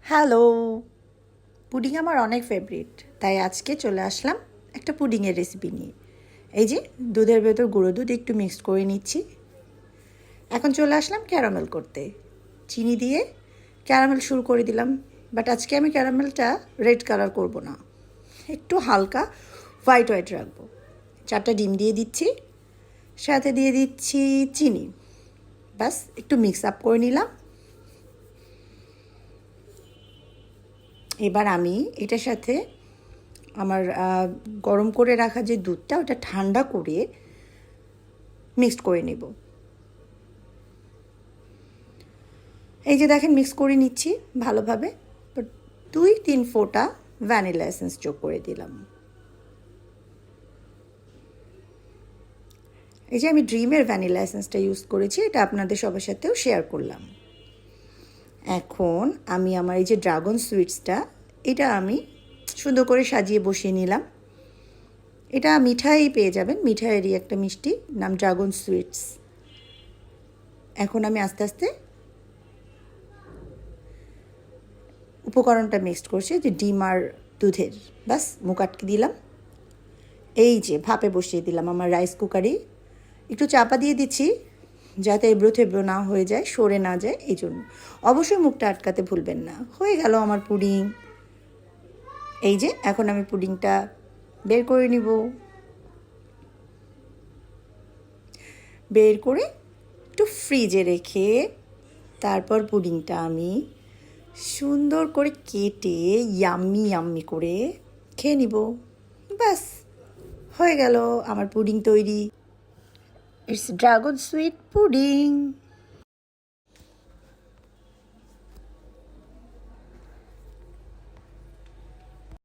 Hello. Pudding আমার অনেক favourite, তাই আজকে চলে আসলাম একটা পুডিংয়ের রেসিপি নিয়ে। এই যে দুধের ভেতর গুঁড়ো দুধ একটু মিক্সড করে নিচ্ছি। এখন চলে আসলাম ক্যারামেল করতে। চিনি দিয়ে ক্যারামেল শুরু করে দিলাম, বাট আজকে আমি ক্যারামেলটা রেড কালার করব না, একটু হালকা হোয়াইট হোয়াইট রাখবো। 4টা ডিম দিয়ে দিচ্ছি, সাথে দিয়ে দিচ্ছি চিনি। ব্যাস একটু মিক্স আপ করে নিলাম। এবার আমি এটার সাথে আমার গরম করে রাখা যে দুধটা, ওটা ঠান্ডা করে মিক্সড করে নেব। এই যে দেখেন মিক্স করে নিচ্ছি ভালোভাবে। 2-3 ফোঁটা ভ্যানিলা এসেন্স যোগ করে দিলাম। এই যে আমি ড্রিমের ভ্যানিলা এসেন্সটা ইউজ করেছি, এটা আপনাদের সবার সাথেও শেয়ার করলাম। এখন আমি আমার এই যে ড্রাগন সুইটসটা, এটা আমি সুন্দর করে সাজিয়ে বসিয়ে নিলাম। এটা মিঠাই পেয়ে যাবেন, মিঠাইয়েরই একটা মিষ্টি, নাম ড্রাগন সুইটস। এখন আমি আস্তে আস্তে উপকরণটা মিক্সড করছি, যে ডিম আর দুধের। বাস মুখ আটকে দিলাম। এই যে ভাপে বসিয়ে দিলাম আমার রাইস কুকারে। একটু চাপা দিয়ে দিচ্ছি যাতে এবড়ো থেবড়ো না হয়ে যায়, সরে না যায়, এই জন্য। অবশ্যই মুখটা আটকাতে ভুলবেন না। হয়ে গেল আমার পুডিং। এই যে এখন আমি পুডিংটা বের করে নিব। বের করে একটু ফ্রিজে রেখে তারপর পুডিংটা আমি সুন্দর করে কেটে ইয়াম্মি ইয়াম্মি করে খেয়ে নিব। ব্যাস হয়ে গেল আমার পুডিং তৈরি। It's dragon sweet pudding.